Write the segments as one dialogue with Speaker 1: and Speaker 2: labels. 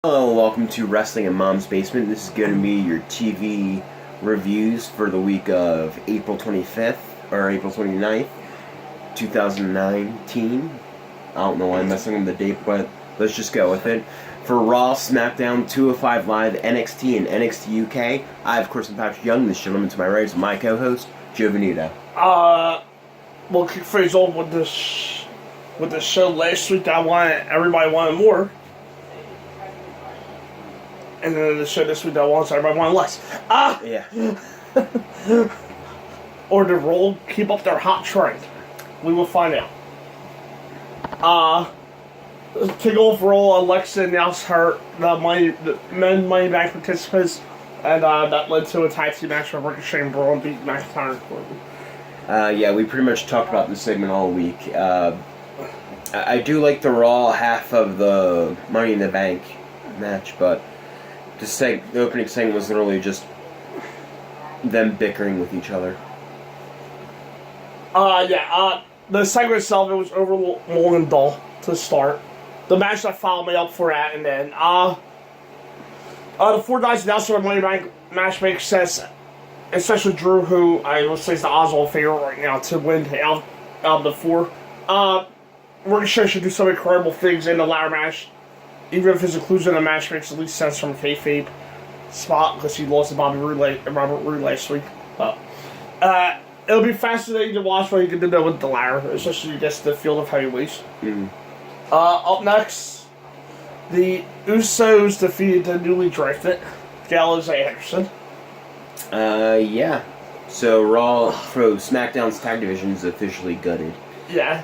Speaker 1: Hello, welcome to Wrestling in Mom's Basement. This is going to be your TV reviews for the week of April 25th, or April 29th, 2019. I don't know why I'm messing with the date, but let's just go with it. For Raw, SmackDown, 205 Live, NXT, and NXT UK, I, of course, am Patrick Young. This gentleman to my right is my co-host, Joe Venuto.
Speaker 2: We'll kick things off with this show last week that everybody wanted more. And then the show this week that everybody wanted less.
Speaker 1: Yeah.
Speaker 2: Or the Raw keep up their hot trend. We will find out. Kickoff Raw, Alexa announced the men Money Back participants, and that led to a tag team match where Ricochet and Braun beat McIntyre and Corbin.
Speaker 1: Yeah, we pretty much talked about this segment all week. I do like the Raw half of the Money in the Bank match, but the opening segment was literally just them bickering with each other.
Speaker 2: The segment itself, it was over long and dull to start. The match that followed me up for that, and then the four guys announced their Money Bank match makes sense, especially Drew, who I would say is the Oswald favorite right now to win out of the four. Ricochet should do some incredible things in the ladder match. Even if his inclusion in the match makes at least sense from a kayfabe spot, because he lost to Robert Roode last week. It'll be fascinating to watch what he can do with the ladder, especially against the field of heavyweights.
Speaker 1: Mm-hmm.
Speaker 2: Up next, the Usos defeated the newly drafted Gallows and Anderson.
Speaker 1: Yeah. So Raw for SmackDown's tag division is officially gutted.
Speaker 2: Yeah.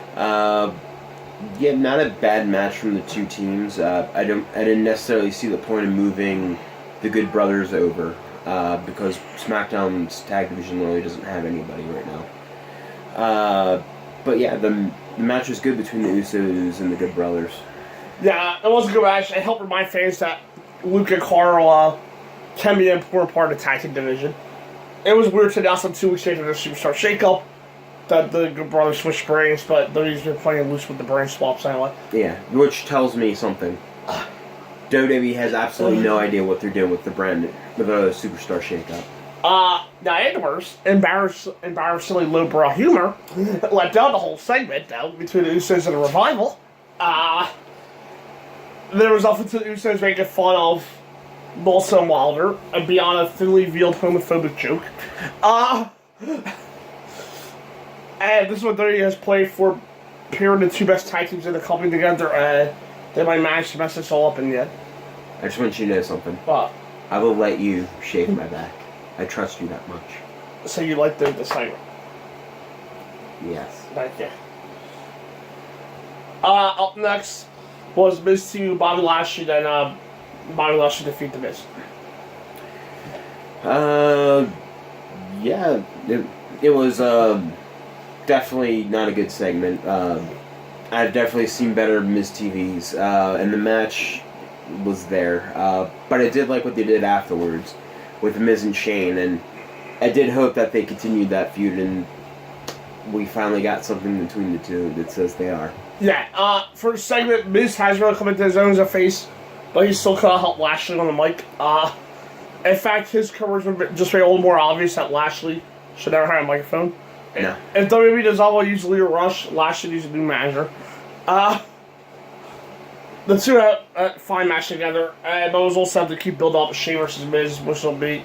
Speaker 1: Yeah, not a bad match from the two teams. I didn't necessarily see the point of moving the Good Brothers over, because SmackDown's tag division really doesn't have anybody right now. But yeah, the match was good between the Usos and the Good Brothers.
Speaker 2: Yeah, it was a good match. It helped remind fans that Luke and Carl can be an important part of the tag team division. It was weird to announce them 2 weeks after the Superstar shakeup that the Good Brothers switched brands, but they've been playing loose with the brand swaps anyway.
Speaker 1: Yeah, which tells me something. WWE has absolutely no idea what they're doing with the brand, with the Superstar shakeup.
Speaker 2: Now afterwards, embarrassingly lowbrow humor let down the whole segment, though, between the Usos and the Revival. There was nothing to the Usos making fun of Nelson Wilder and beyond a thinly veiled homophobic joke. And this is what WWE has played for pairing the two best tag teams in the company together. They might manage to mess this all up in the end.
Speaker 1: I just want you to know something.
Speaker 2: What?
Speaker 1: I will let you shave my back. I trust you that much.
Speaker 2: So you like the segment?
Speaker 1: Yes.
Speaker 2: Thank you. Up next was Miz to Bobby Lashley, then Bobby Lashley defeat The Miz.
Speaker 1: Yeah, it was definitely not a good segment. I've definitely seen better Miz TVs, and the match was there. But I did like what they did afterwards with Miz and Shane, and I did hope that they continued that feud, and we finally got something between the two that says they are.
Speaker 2: Yeah, for the segment, Miz has really come into his own as a face, but he still could have helped Lashley on the mic. In fact, his charisma just made it a little more obvious that Lashley should never have a microphone.
Speaker 1: No.
Speaker 2: If WWE does not want to use Leo Rush, Lashley needs a new manager. The two had a fine match together, but it was also have to keep building up Shane versus Miz, which will be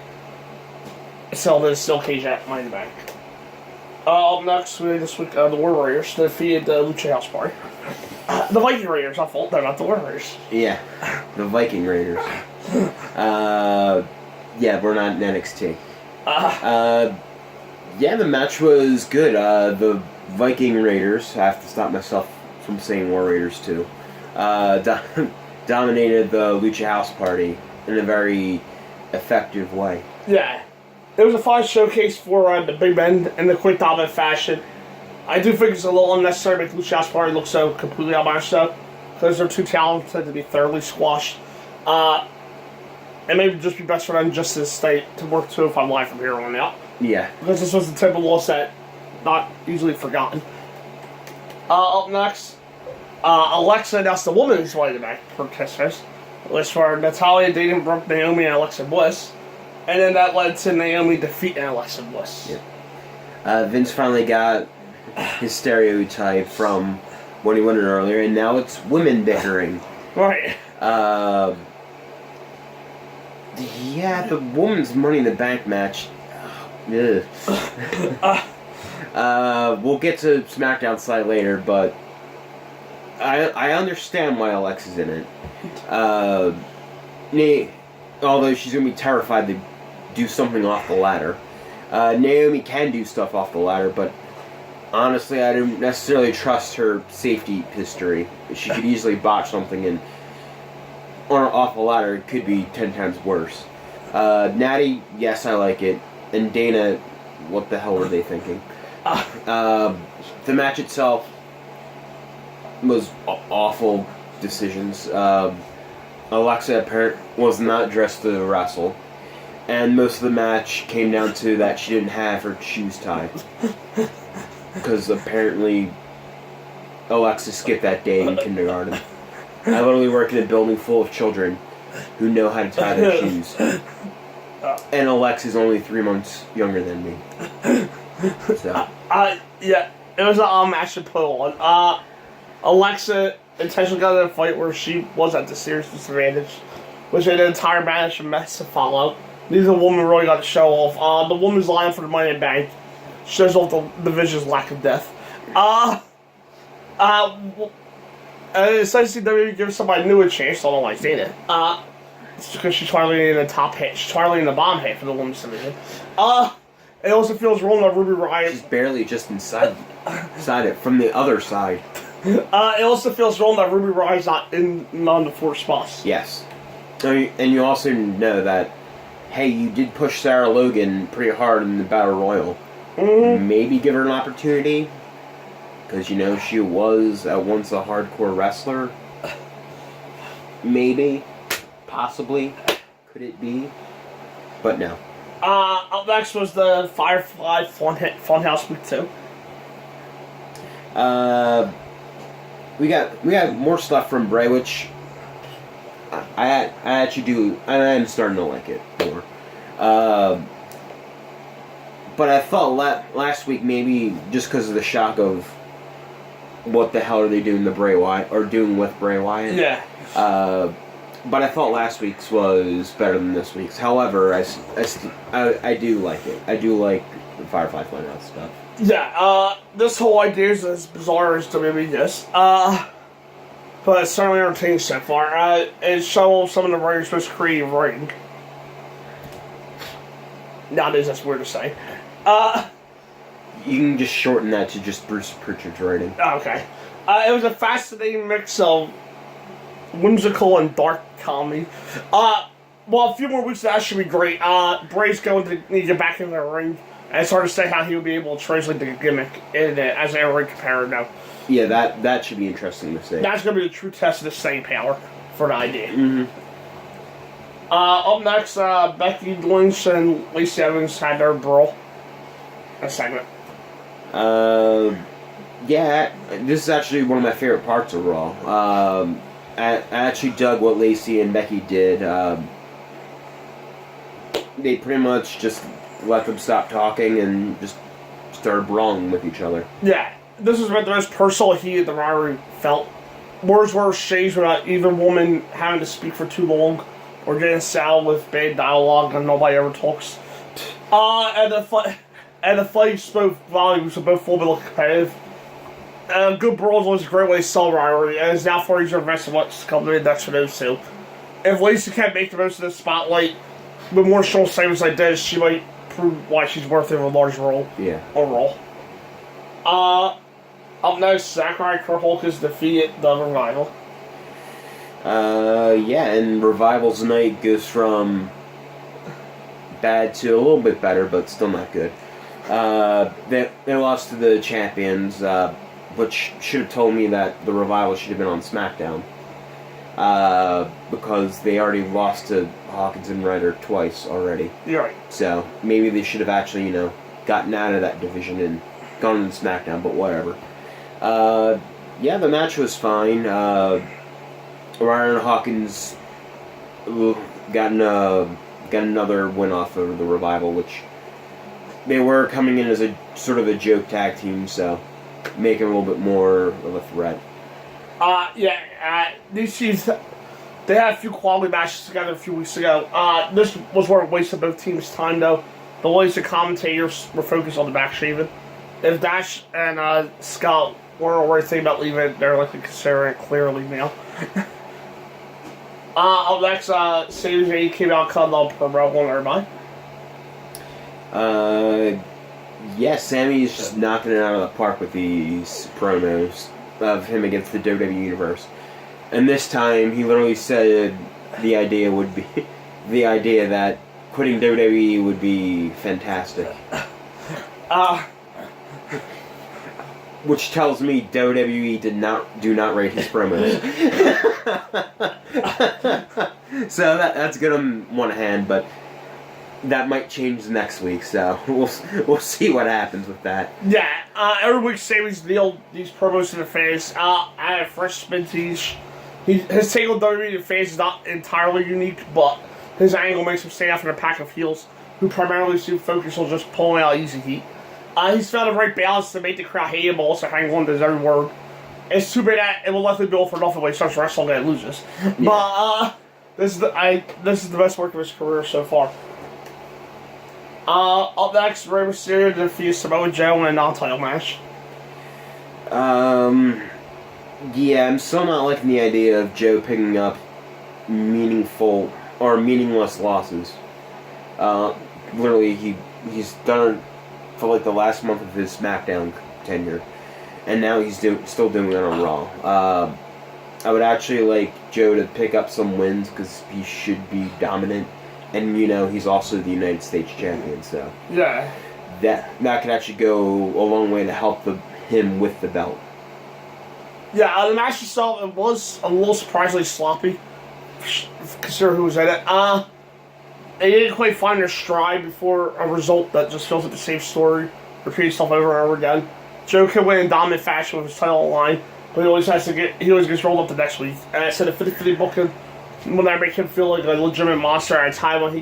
Speaker 2: sell the steel cage at Money in the Bank. Up next, this week, the War Warriors defeated the Lucha House Party. The Viking Raiders, my fault, they're not the War Warriors.
Speaker 1: Yeah, the Viking Raiders. Yeah, we're not in NXT. Yeah, the match was good. The Viking Raiders, I have to stop myself from saying War Raiders too, dominated the Lucha House Party in a very effective way.
Speaker 2: Yeah. It was a fine showcase for the big men in the quick dominant fashion. I do think it's a little unnecessary to make the Lucha House Party look so completely outmatched up, because they're too talented to be thoroughly squashed. It may just be best for them just to stay to work 205 Live from here on out.
Speaker 1: Yeah.
Speaker 2: Because this was the type of loss that not easily forgotten. Up next, Alexa announced the women's Money in the Bank participants. was for Natalia dating Brooke, Naomi, and Alexa Bliss. And then that led to Naomi defeating Alexa Bliss.
Speaker 1: Yeah. Vince finally got his stereotype from when he won it earlier, and now it's women bickering.
Speaker 2: Right.
Speaker 1: Yeah, the women's Money in the Bank match. Ugh. We'll get to SmackDown side later, but I understand why Alexa's in it. Although she's going to be terrified to do something off the ladder. Naomi can do stuff off the ladder, but honestly, I don't necessarily trust her safety history. She could easily botch something, and off the ladder, it could be 10 times worse. Natty, yes, I like it. And Dana, what the hell were they thinking? The match itself was awful decisions. Alexa was not dressed to wrestle, and most of the match came down to that she didn't have her shoes tied. Because apparently Alexa skipped that day in kindergarten. I literally work in a building full of children who know how to tie their shoes. And Alexa's only 3 months younger than me. So.
Speaker 2: Yeah, it was a match to put on. Alexa intentionally got in a fight where she was at the serious disadvantage, which made the entire match a mess to follow. Neither woman really got to show off. The woman's line for the Money in the Bank shows off the division's lack of depth. And it's nice to see WWE give somebody new a chance. I don't like saying it. It's because she's trying in the top half. She's trying in the bottom half of the women's division. It also feels wrong that Ruby Riott.
Speaker 1: She's barely just inside it from the other side.
Speaker 2: It also feels wrong that Ruby Riott's not on the 4 spots.
Speaker 1: Yes, and you also know that, hey, you did push Sarah Logan pretty hard in the Battle Royal. Mm-hmm. Maybe give her an opportunity. Because, she was at once a hardcore wrestler. Maybe. Possibly. Could it be? But no.
Speaker 2: Up next was the Firefly Funhouse Week 2.
Speaker 1: We got more stuff from Bray, which I actually do. I am starting to like it more. But I thought last week, maybe just because of the shock of what the hell are they doing to Bray Wyatt, or doing with Bray Wyatt?
Speaker 2: Yeah.
Speaker 1: But I thought last week's was better than this week's. However, I do like it. I do like the Firefly Funhouse stuff.
Speaker 2: Yeah, this whole idea is as bizarre as WWE is. But it's certainly entertaining so far. It shows some of the writers' most creative writing. Nowadays, that's weird to say.
Speaker 1: You can just shorten that to just Bruce Pritchard's writing.
Speaker 2: Okay. It was a fascinating mix of whimsical and dark comedy. Well, a few more weeks, that should be great. Bray's going to need to get back in the ring, and it's hard to say how he'll be able to translate the gimmick as a ring competitor now.
Speaker 1: Yeah, that should be interesting to see.
Speaker 2: That's going to be the true test of the staying power for the idea.
Speaker 1: Mm-hmm.
Speaker 2: Up next, Becky Lynch and Lacey Evans had their brawl. A segment.
Speaker 1: Yeah, this is actually one of my favorite parts of Raw. I actually dug what Lacey and Becky did. They pretty much just let them stop talking and just started brawling with each other.
Speaker 2: Yeah, this is about the most personal heat the rivalry felt. Words were exchanged without either woman having to speak for too long or getting saddled with bad dialogue and nobody ever talks. And the fight spoke volumes, so both full but competitive. Good brawls was a great way to sell rivalry, and it's now 4 years of investment what's come to the next for those two. If Lacey can't make the most of the spotlight with more short segments like this, she might prove why she's worth of a large role.
Speaker 1: Yeah.
Speaker 2: Overall. Up next, Zachary Hulk defeated the Revival.
Speaker 1: Yeah, and Revival's night goes from bad to a little bit better, but still not good. They lost to the champions, which should have told me that the Revival should have been on SmackDown. Because they already lost to Hawkins and Ryder twice already.
Speaker 2: You're right.
Speaker 1: So maybe they should have actually, gotten out of that division and gone to SmackDown, but whatever. Yeah, the match was fine. Ryder and Hawkins got another win off of the Revival, which they were coming in as a sort of a joke tag team, so making a little bit more of a threat.
Speaker 2: These teams, they had a few quality matches together a few weeks ago. This was where it wasted both teams' time, though. The ladies and commentators were focused on the back shaving. If Dash and Scott were already thinking about leaving, they're likely considering it clearly now. Up next, Sami Zayn came out cut on promo on everybody.
Speaker 1: Yeah, Sammy's just knocking it out of the park with these promos of him against the WWE Universe. And this time, he literally said the idea that quitting WWE would be fantastic. Which tells me WWE do not rate his promos. So that's good on one hand, but that might change next week. So we'll see what happens with that.
Speaker 2: Yeah, every week Sammy's nailed these promos to the face. I have fresh spin tees. His take on WWE to the face is not entirely unique, but his angle makes him stand out from a pack of heels who primarily seem focused on just pulling out easy heat. He's found the right balance to make the crowd hate him, but also hang on to his every word. It's too bad that it will likely be all for nothing when he starts wrestling and loses. Yeah. But this is the best work of his career so far. Up next, Rey Mysterio defeats Samoa Joe in a non-title match.
Speaker 1: Yeah, I'm still not liking the idea of Joe picking up meaningful or meaningless losses. Literally, he's done it for like the last month of his SmackDown tenure, and now he's still doing it on Raw. I would actually like Joe to pick up some wins because he should be dominant, and he's also the United States champion, so
Speaker 2: yeah,
Speaker 1: that could actually go a long way to help him with the belt.
Speaker 2: Yeah, the match itself, it was a little surprisingly sloppy, consider who was in it. They didn't quite find their stride before a result that just feels like the same story, repeating itself over and over again. Joe can win in dominant fashion with his title line, but he always gets rolled up the next week. And I said the 50-50 booking, when I make him feel like a legitimate monster at a time when he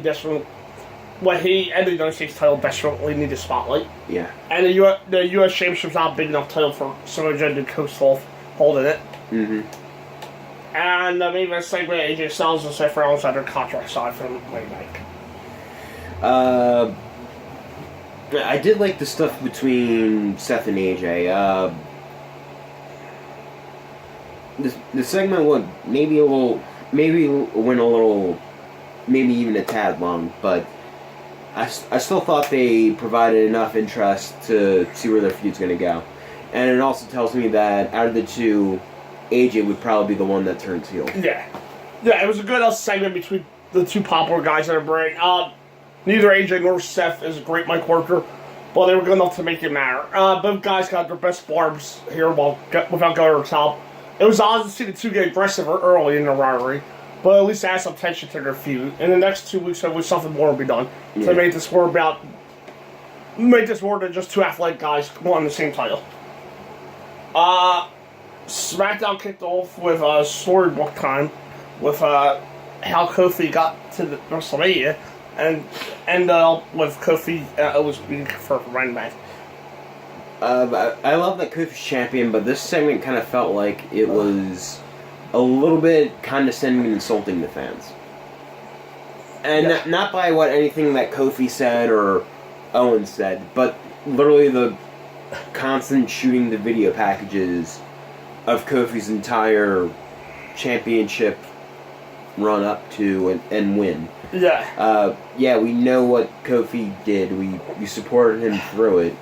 Speaker 2: and the United States title desperately need the spotlight.
Speaker 1: Yeah.
Speaker 2: And the U.S. Championship's not a big enough title for Samoa Joe to coast off holding it.
Speaker 1: Mm-hmm.
Speaker 2: And the main event segment, AJ Styles and Seth Rollins had their contract signed from way back.
Speaker 1: I did like the stuff between Seth and AJ. The segment went maybe even a tad long, but I still thought they provided enough interest to see where their feud's going to go. And it also tells me that out of the two, AJ would probably be the one that turns heel.
Speaker 2: Yeah, it was a good segment between the two popular guys in the ring. Neither AJ nor Seth is a great mic worker, but they were good enough to make it matter. Both guys got their best barbs here without going over the top. It was odd to see the two get aggressive early in the rivalry, but at least add some tension to their feud. In the next 2 weeks, hopefully something more will be done to make this more than just two athletic guys wanting the same title. SmackDown kicked off with storybook time with how Kofi got to the WrestleMania and with Kofi was being confirmed for running back.
Speaker 1: I love that Kofi's champion, but this segment kind of felt like it was a little bit condescending and insulting to fans. And not by anything that Kofi said or Owen said, but literally the constant shooting the video packages of Kofi's entire championship run up to and win.
Speaker 2: Yeah.
Speaker 1: We know what Kofi did. We supported him through it.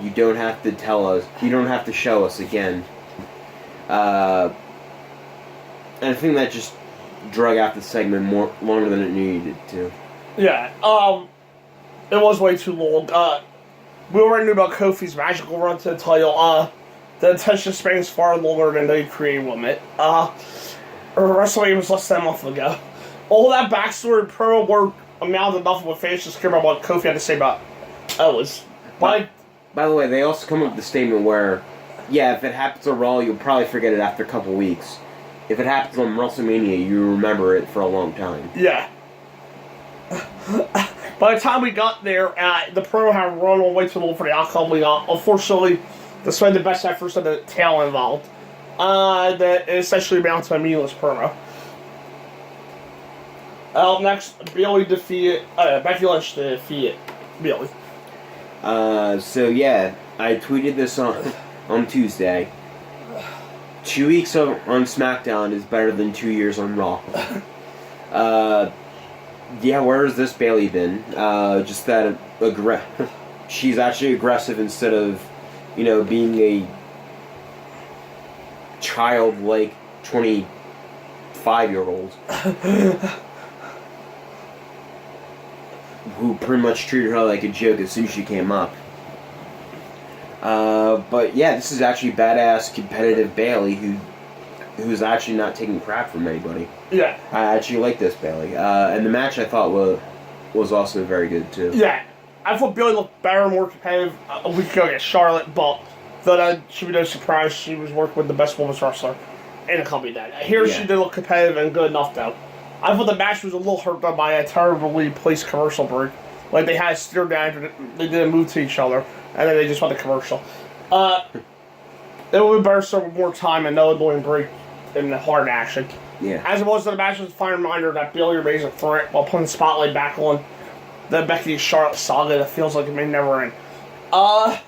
Speaker 1: You don't have to tell us. You don't have to show us again. And I think that just drug out the segment longer than it needed to.
Speaker 2: Yeah. It was way too long. We already knew about Kofi's magical run to the title. The attention span is far longer than they created with it. WrestleMania was less than a month ago. All that backstory pro work amounted to nothing with fans just care about what Kofi had to say about Owens.
Speaker 1: By the way, they also come up with the statement where, if it happens to Raw, you'll probably forget it after a couple weeks. if it happens on WrestleMania, you remember it for a long time.
Speaker 2: Yeah. By the time we got there, the pro had run all the way too long for the outcome we got. Unfortunately, despite the best efforts of the talent involved, that essentially amounts to a meaningless promo. Next, Bayley defeated Becky Lynch defeated Bayley.
Speaker 1: So yeah, I tweeted this on Tuesday. 2 weeks on SmackDown is better than 2 years on Raw. Yeah, where has this Bayley been? Just that she's actually aggressive instead of, being a childlike 25-year-old who pretty much treated her like a joke as soon as she came up. But yeah, this is actually badass, competitive Bayley who's actually not taking crap from anybody.
Speaker 2: Yeah.
Speaker 1: I actually like this Bayley. And the match I thought was also very good too.
Speaker 2: Yeah. I thought Bayley looked better, more competitive a week ago against Charlotte, but that should be no surprise. She was working with the best women's wrestler in the company then. Here she did look competitive and good enough though. I thought the match was a little hurt done by a terribly placed commercial break. Like they had steer down, they didn't move to each other, and then they just went to commercial. It would be better served with more time and no annoying break in the hard action.
Speaker 1: Yeah.
Speaker 2: As it was, the match was a fine reminder that Bayley remains a threat while putting the spotlight back on the Becky and Charlotte saga that feels like it may never end. Up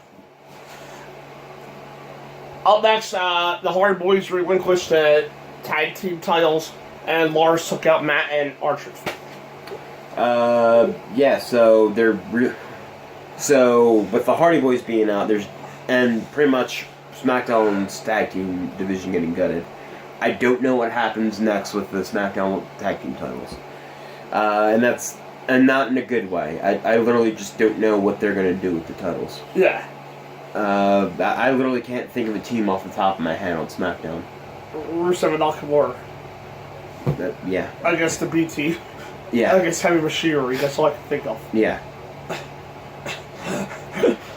Speaker 2: next, the Hardy Boys relinquished the tag team titles, and Lars took out Matt and R-Truth.
Speaker 1: Yeah, so so with the Hardy Boys being out, and pretty much SmackDown's tag team division getting gutted. I don't know what happens next with the SmackDown tag team titles, and not in a good way. I literally just don't know what they're gonna do with the titles.
Speaker 2: Yeah.
Speaker 1: I literally can't think of a team off the top of my head on SmackDown.
Speaker 2: Rusev and Nakamura.
Speaker 1: Yeah.
Speaker 2: I guess the BT.
Speaker 1: Yeah.
Speaker 2: I guess Heavy Machinery. That's all I can think of.
Speaker 1: Yeah.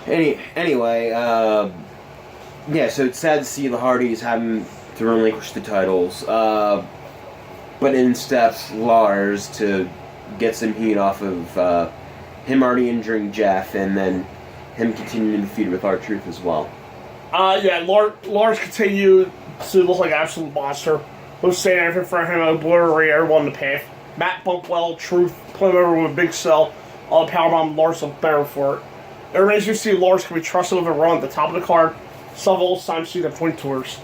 Speaker 1: Anyway, yeah, so it's sad to see the Hardys having to relinquish the titles, but in steps Lars to get some heat off of him already injuring Jeff, and then him continuing to feud with R-Truth as well.
Speaker 2: Yeah, Lars continued to look like an absolute monster. Was saying everything for him, obliterate everyone in the path. Matt bumped well, Truth, put him over with a big cell. On the powerbomb, Lars looked better for it. It remains to see Lars can be trusted with a run at the top of the card. Some old times see the point tours.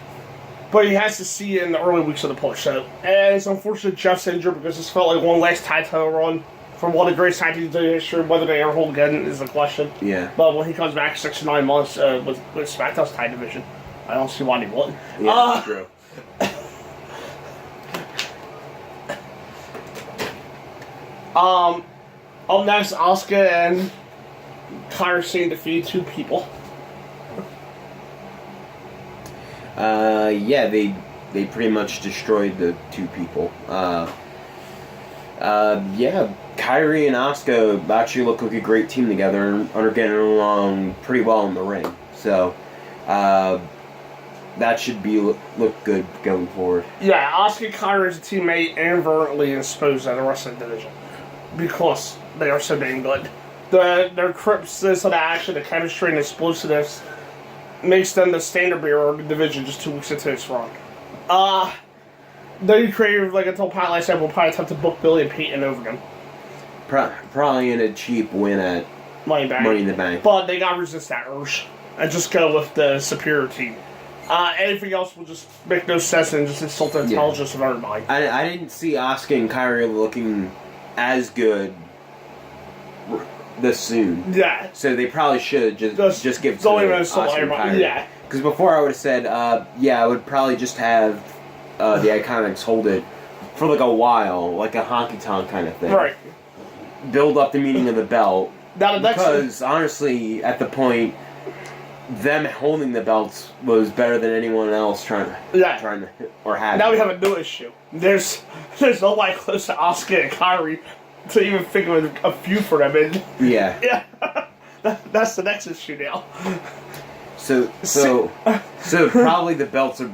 Speaker 2: But he has to see it in the early weeks of the push. So, and it's unfortunate Jeff's injured because this felt like one last title run from one of the greatest tag teams in history. Whether they ever hold again is the question.
Speaker 1: Yeah.
Speaker 2: But when he comes back 6 to 9 months with SmackDown's tag division, I don't see why he wouldn't.
Speaker 1: Yeah, true.
Speaker 2: Up next, Asuka and Kairi Sane defeated 2 people.
Speaker 1: Yeah, they pretty much destroyed the 2 people. Yeah, Kairi and Asuka actually look like a great team together and are getting along pretty well in the ring. So, that should look good going forward.
Speaker 2: Yeah, Asuka and Kairi as a teammate inadvertently exposed the rest of the division because they are so dang good. Their crispness of the action, the chemistry, and explosiveness makes them the standard bearer of the division just 2 weeks into this run. They created, like I told Pat last time, will probably attempt to book Billy and Peyton over them.
Speaker 1: Probably in a cheap win at
Speaker 2: Money
Speaker 1: in the Bank.
Speaker 2: But they gotta resist that urge and just go with the superior team. Anything else will just make no sense and just insult the intelligence of everybody.
Speaker 1: I didn't see Asuka and Kairi looking as good this soon.
Speaker 2: Yeah.
Speaker 1: So they probably should just give to Asuka and Kairi.
Speaker 2: Yeah.
Speaker 1: Because before I would have said, I would probably just have the Iconics hold it for like a while, like a honky tonk kind of thing.
Speaker 2: Right.
Speaker 1: Build up the meaning of the belt.
Speaker 2: Because
Speaker 1: honestly, at the point, them holding the belts was better than anyone else trying to or having.
Speaker 2: Now we have a new issue. There's nobody close to Asuka and Kairi to even think of a feud for them. And
Speaker 1: yeah.
Speaker 2: That's the next issue now.
Speaker 1: So probably the belts are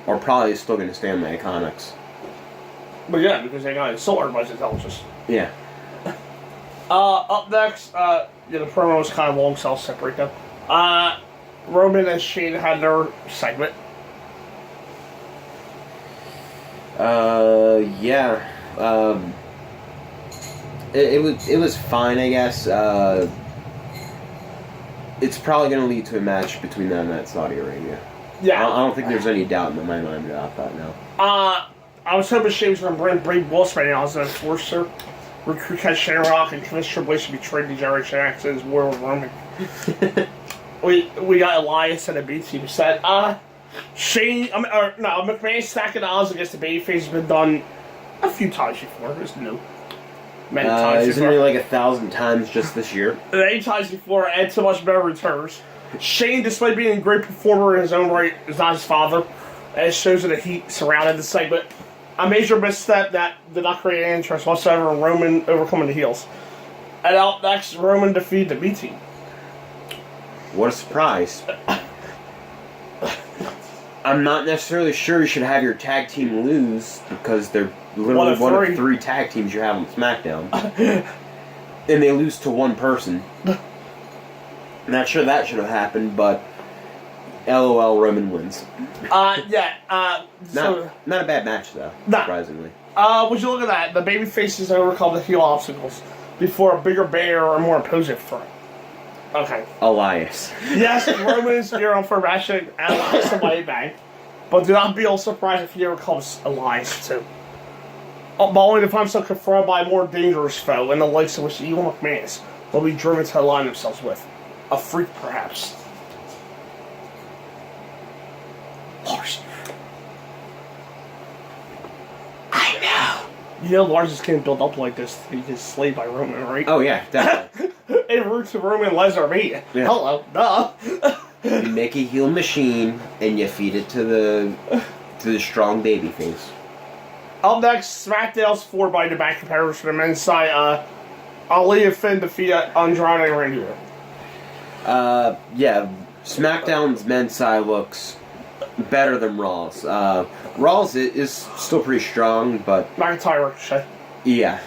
Speaker 1: are probably still going to stay on the Iconics.
Speaker 2: But yeah, because they got insult everybody's intelligence.
Speaker 1: Yeah.
Speaker 2: Up next, the promo was kind of long, so I'll separate them. Roman and Shane had their segment.
Speaker 1: Yeah. It was fine, I guess. It's probably going to lead to a match between them and Saudi Arabia.
Speaker 2: Yeah.
Speaker 1: I don't think there's any doubt in my mind about that now.
Speaker 2: I was hoping Shane was going to bring Bray Wyatt right now as an enforcer. Recruit Ken Shamrock and convince Triple H to be traded to Generation X as War with Roman. we got Elias and a B team set. McMahon stacking the odds against the babyface has been done a few times before. It's new. Many times
Speaker 1: isn't
Speaker 2: before.
Speaker 1: it like 1,000 times just this year?
Speaker 2: Many times before, and so much better returns. Shane, despite being a great performer in his own right, is not his father. And it shows in the heat surrounding the segment. A major misstep that did not create any interest whatsoever in Roman overcoming the heels. And out next, Roman defeated the B team.
Speaker 1: What a surprise. I'm not necessarily sure you should have your tag team lose because they're literally one of three tag teams you have on SmackDown. And they lose to one person. Not sure that should have happened, but LOL, Roman wins.
Speaker 2: Not
Speaker 1: a bad match, though, surprisingly.
Speaker 2: Would you look at that? The baby faces overcome the heel obstacles before a bigger barrier or more imposing threat. Okay.
Speaker 1: Elias.
Speaker 2: Yes, Roman's here on for matching Elias the Money Bank, but do not be all surprised if he overcomes Elias, too. But only to find himself confronted by a more dangerous foe, and the likes of which even McMahon will be driven to align themselves with. A freak, perhaps. Lars. I know. You know Lars is getting built up like this to be just slayed by Roman, right?
Speaker 1: Oh, yeah, definitely.
Speaker 2: En route to Roman Lesnar meet. Yeah. Hello, duh.
Speaker 1: You make a heel machine, and you feed it to the strong baby face.
Speaker 2: Up next, SmackDown's 4-by-the-back competitors for the men's side. Ali and Finn defeat Andrade and Randy Orton.
Speaker 1: Yeah, SmackDown's men's side looks better than Raw's. Raw's is still pretty strong, but
Speaker 2: McIntyre Ricochet.
Speaker 1: Yeah.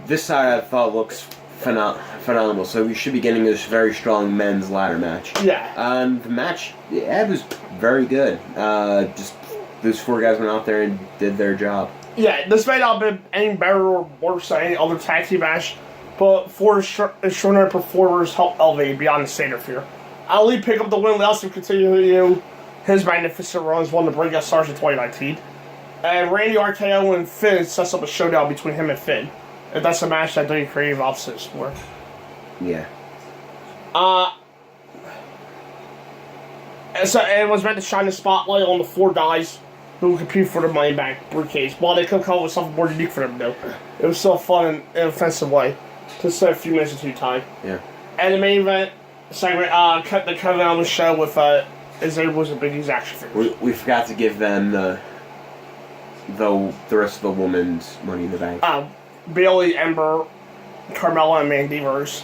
Speaker 1: This side I thought looks phenomenal, so we should be getting this very strong men's ladder match.
Speaker 2: Yeah.
Speaker 1: The match, it was very good. Just those four guys went out there and did their job.
Speaker 2: Yeah, this may not have been any better or worse than any other tag team match, but four extraordinary performers helped elevate beyond the standard fear. Ali picked up the win, allows him to continue his magnificent runs, won the Breakout Stars in 2019. And Randy RKO and Finn sets up a showdown between him and Finn. And that's a match that doing creative opposites for.
Speaker 1: Yeah.
Speaker 2: And so it was meant to shine the spotlight on the four guys who would compete for the money back briefcase. While they could come up with something more unique for them to do. It was still fun and offensive way to set a few minutes into time.
Speaker 1: Yeah.
Speaker 2: And the main event segment kept the Kevin Owens show with Xavier was a Big E's action figures.
Speaker 1: We forgot to give them the rest of the women's Money in the Bank.
Speaker 2: Bayley, Ember, Carmella, and Mandy Rose.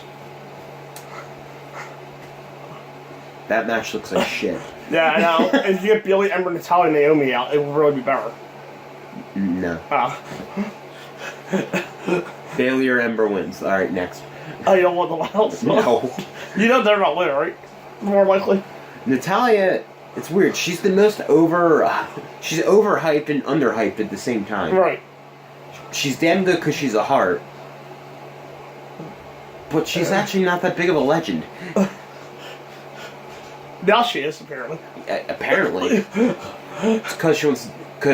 Speaker 1: That match looks like shit.
Speaker 2: Yeah, I know. If you get Bayley, Ember, Natalia, and Naomi out, it would really be better.
Speaker 1: No. Bayley or Ember wins. All right, next.
Speaker 2: Oh, you don't want the else?
Speaker 1: No.
Speaker 2: You know they're not winning, right? More likely.
Speaker 1: Natalia, it's weird. She's the most she's overhyped and underhyped at the same time.
Speaker 2: Right.
Speaker 1: She's damn good because she's a heart. But she's actually not that big of a legend.
Speaker 2: Now she is, apparently.
Speaker 1: Apparently. It's because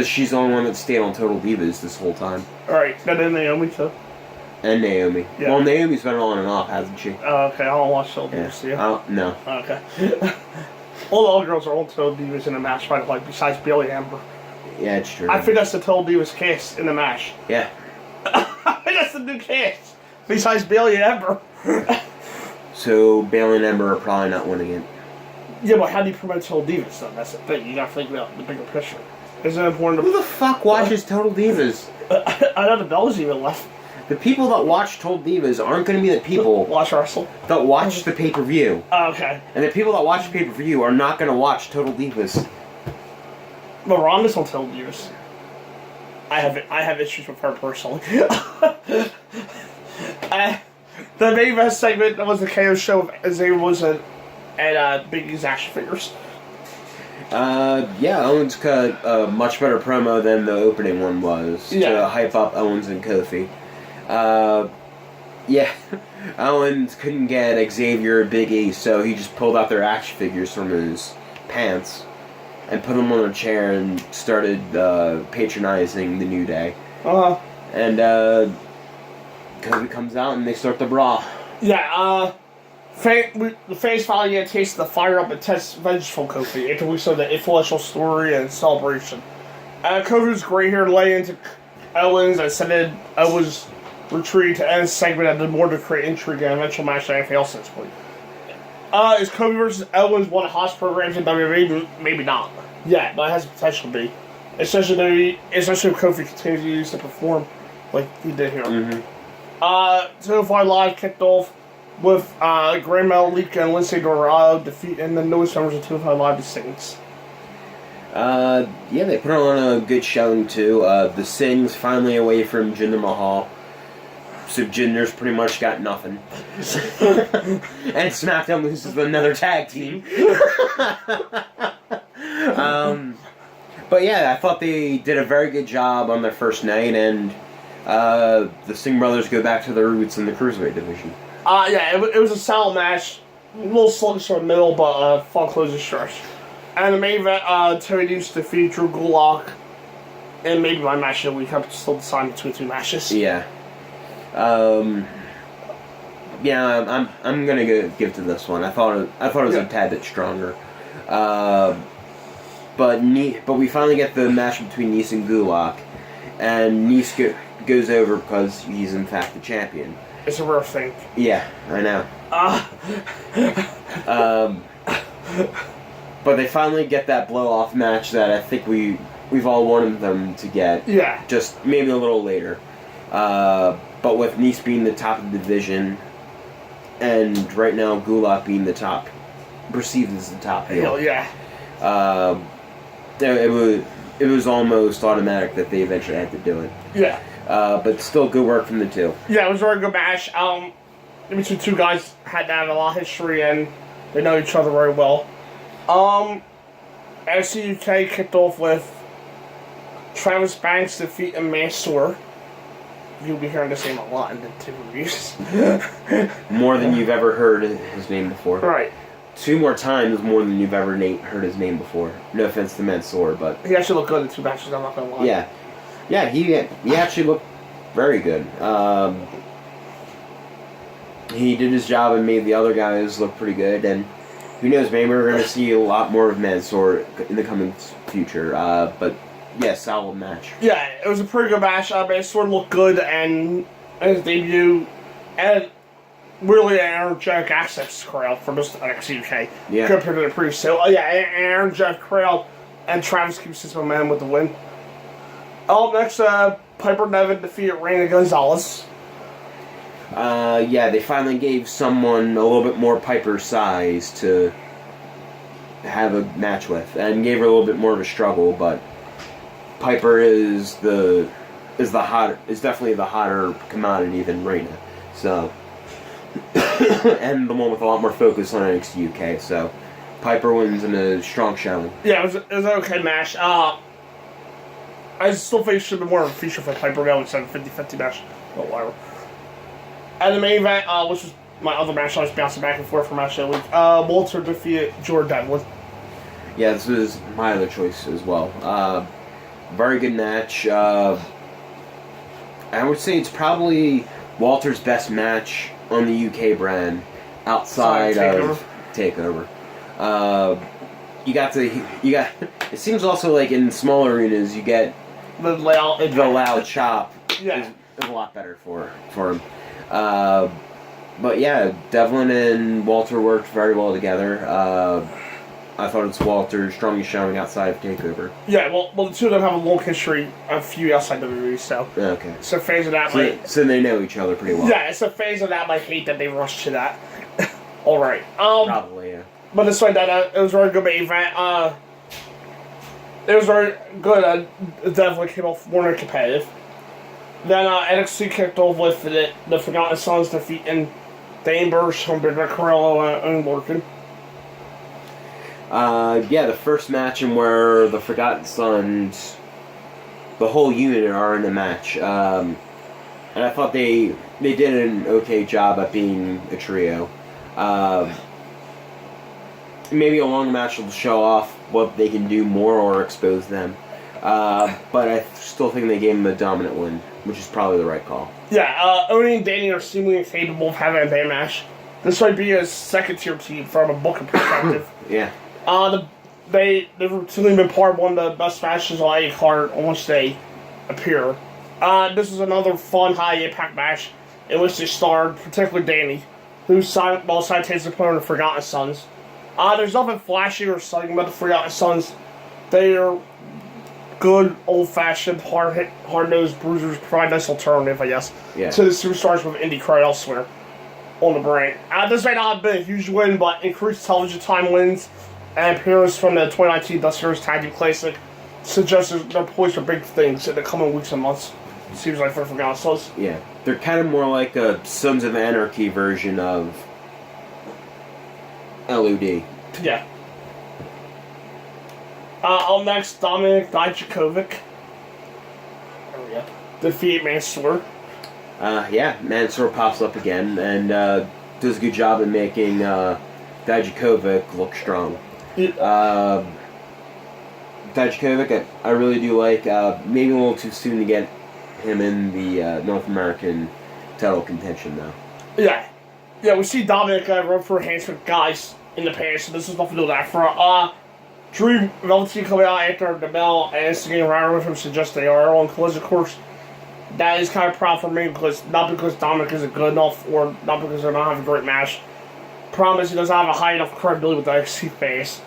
Speaker 1: she's the only one that stayed on Total Divas this whole time.
Speaker 2: Alright, and then Naomi too.
Speaker 1: And Naomi.
Speaker 2: Yeah.
Speaker 1: Well, Naomi's been on and off, hasn't she?
Speaker 2: Oh, okay, I don't watch Total Divas,
Speaker 1: yeah. No.
Speaker 2: Okay. All the other girls are on Total Divas in the match, by the way, besides Bayley and Amber.
Speaker 1: Yeah, it's true.
Speaker 2: I think that's the Total Divas cast in the match.
Speaker 1: Yeah.
Speaker 2: I think that's the new cast, besides Bayley and Amber.
Speaker 1: So, Bayley and Ember are probably not winning it.
Speaker 2: Yeah, but how do you promote Total Divas, though? That's the thing. You gotta think about the bigger picture. Isn't it important to...
Speaker 1: Who the fuck watches Total Divas?
Speaker 2: I know the Bells even left.
Speaker 1: The people that watch Total Divas aren't going to be the people
Speaker 2: Watch wrestle.
Speaker 1: that watch the pay-per-view.
Speaker 2: Oh, okay.
Speaker 1: And the people that watch the pay-per-view are not going to watch Total Divas.
Speaker 2: But Ronda's on Total Divas. I have issues with her personally. The main event segment was the KO show of Xavier Woods and Big E's action figures.
Speaker 1: Yeah, Owens cut a much better promo than the opening one was to hype up Owens and Kofi. Yeah, Owens couldn't get Xavier or Big E, so he just pulled out their action figures from his pants and put them on a chair and started patronizing the New Day. And Kofi comes out and they start the brawl.
Speaker 2: Yeah, the fans finally get a taste of the fire-up intense vengeful Kofi after we saw the influential story and celebration. Kofi's gray hair lay into Owens and sent Owens' retreat to end the segment and did more to create intrigue and eventual match than anything else at this point. Is Kofi versus Owens one of the hottest programs in WWE? Maybe not. Yeah, but it has the potential to be. Especially if Kofi continues to perform like he did here. 205 Live kicked off with Grand Malika and Lindsay Dorado defeating the newest members of 205 Live, the Sings.
Speaker 1: Yeah, they put on a good showing too. The Sings finally away from Jinder Mahal. So Jinder's pretty much got nothing. And SmackDown loses another tag team. But yeah, I thought they did a very good job on their first night, and the Singh brothers go back to their roots in the Cruiserweight division.
Speaker 2: Yeah, it was a solid match. A little sluggish in the middle, but fun closing stretch. And the main event, Terry Deuce defeated Drew Gulak. And maybe my match of the week. I'm still deciding between two matches.
Speaker 1: Yeah. Yeah, I'm gonna give to this one. I thought it was a tad bit stronger. But we finally get the match between Nice and Gulak, and Nice goes over because he's in fact the champion.
Speaker 2: It's a rare thing.
Speaker 1: Yeah, I know. But they finally get that blow-off match that I think we've all wanted them to get.
Speaker 2: Yeah.
Speaker 1: Just maybe a little later. But with Nice being the top of the division, and right now Gulak being the top, perceived as the top heel.
Speaker 2: Hell yeah.
Speaker 1: It was almost automatic that they eventually had to do it.
Speaker 2: Yeah.
Speaker 1: But still good work from the two.
Speaker 2: Yeah, it was a very good match. Between two guys had to have a lot of history and they know each other very well. NXT UK kicked off with Travis Banks defeating Mansoor. You'll be hearing this name a lot in the two reviews.
Speaker 1: More than you've ever heard his name before.
Speaker 2: Right.
Speaker 1: 2 more times more than you've ever heard his name before. No offense to Mansoor, but
Speaker 2: he actually looked good in 2 matches, I'm not gonna lie.
Speaker 1: Yeah. Yeah, he actually looked very good. He did his job and made the other guys look pretty good, and who knows, maybe we're going to see a lot more of Mansoor in the coming future. But yeah, solid match.
Speaker 2: Yeah, it was a pretty good match. Mansoor looked good, and his debut, and really an energetic access crowd for most NXT UK.
Speaker 1: Yeah.
Speaker 2: Compared to the previous. So, yeah, an energetic crowd, and Travis keeps his momentum with the win. Next, Piper Niven defeated Reina Gonzalez.
Speaker 1: Yeah, they finally gave someone a little bit more Piper size to have a match with, and gave her a little bit more of a struggle. But Piper is definitely the hotter commodity than Reina. So, and the one with a lot more focus on NXT UK. So, Piper wins in a strong showing.
Speaker 2: Yeah, it was an okay match. I still think it should have been more of a feature for Piper now instead of a 50-50 match. But whatever. And the main event, which was my other match, I was bouncing back and forth for match of the week. Walter defeated Jordan Devlin.
Speaker 1: Yeah, this was my other choice as well. Very good match. I would say it's probably Walter's best match on the UK brand outside of Takeover. It seems also like in smaller arenas you get the loud chop is a lot better for him. But yeah, Devlin and Walter worked very well together. I thought it's Walter's strongest showing outside of TakeOver.
Speaker 2: Yeah, well, the two of them have a long history, a few outside WWE, so.
Speaker 1: Okay.
Speaker 2: So fans of that
Speaker 1: So they know each other pretty well.
Speaker 2: Yeah, so fans of that might hate that they rushed to that. Alright.
Speaker 1: Probably, yeah.
Speaker 2: But despite that, it was a very good main event. It was very good. It definitely came off more than competitive. Then NXT kicked off with the Forgotten Sons defeating the Ambers, Humberto Carrillo, and Lorcan.
Speaker 1: Yeah, the first match in where the Forgotten Sons, the whole unit are in the match. And I thought they did an okay job at being a trio. Maybe a long match will show off what they can do more or expose them. But I still think they gave them a dominant win, which is probably the right call.
Speaker 2: Yeah, Oni and Danny are seemingly capable of having a bad match. This might be a second-tier team from a booking perspective.
Speaker 1: Yeah.
Speaker 2: They've routinely been part of one of the best matches on any card on which they appear. This was another fun, high-impact match in which they starred, particularly Danny, who's simultaneously opponent of the Forgotten Sons. There's nothing flashy or exciting about the Forgotten Sons. They are good, old-fashioned, hard-nosed bruisers, provide a nice alternative, I guess, to the superstars with indie card elsewhere on the brand. This may not have been a huge win, but increased television time wins and appearance from the 2019 Dust Series Tag Team Classic suggests they're poised for big things in the coming weeks and months. Seems like for Forgotten Sons.
Speaker 1: Yeah, they're kind of more like a Sons of Anarchy version of LOD.
Speaker 2: Yeah. Up next, Dominic Dijakovic. There we go. Defeat Mansoor.
Speaker 1: Yeah, Mansoor pops up again and does a good job in making Dijakovic look strong.
Speaker 2: Yeah.
Speaker 1: Dijakovic, I really do like. Maybe a little too soon to get him in the North American title contention, though.
Speaker 2: Yeah. Yeah, we see Dominic run for enhancement guys in the past, so this is nothing to do with that. For Drew Velveteen coming out after the bell and instigating rivalry with him suggests they are on Collision Course. That is kind of proud for me, because not because Dominic isn't good enough or not because they're not having a great match. Problem is he doesn't have a high enough credibility with the NXT fans.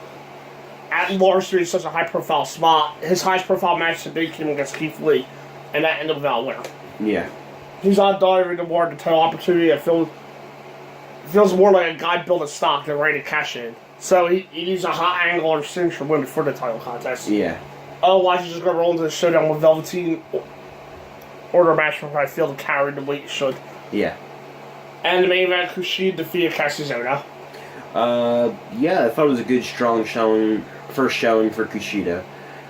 Speaker 2: At large, he's such a high profile spot. His highest profile match today came against Keith Lee, and that ended without a winner.
Speaker 1: Yeah.
Speaker 2: He's not diving toward the title opportunity. It feels more like a guy building stock than ready to cash in. So he needs a hot angle or signature win before the title contest.
Speaker 1: Yeah.
Speaker 2: Otherwise, he's just going to roll into the showdown with Velveteen. Order a match where I feel to carry the weight it should.
Speaker 1: Yeah.
Speaker 2: And the main event, Kushida defeated Katsuzona.
Speaker 1: Yeah, I thought it was a good, strong first showing for Kushida.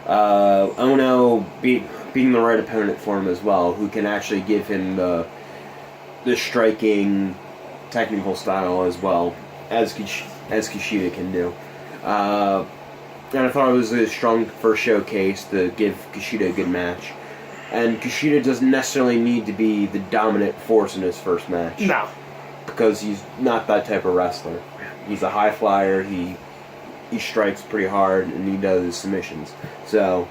Speaker 1: Ono being the right opponent for him as well, who can actually give him the striking technical style as well as Kushida can do. And I thought it was a strong first showcase to give Kushida a good match. And Kushida doesn't necessarily need to be the dominant force in his first match.
Speaker 2: No.
Speaker 1: Because he's not that type of wrestler. He's a high flyer, he strikes pretty hard, and he does submissions. So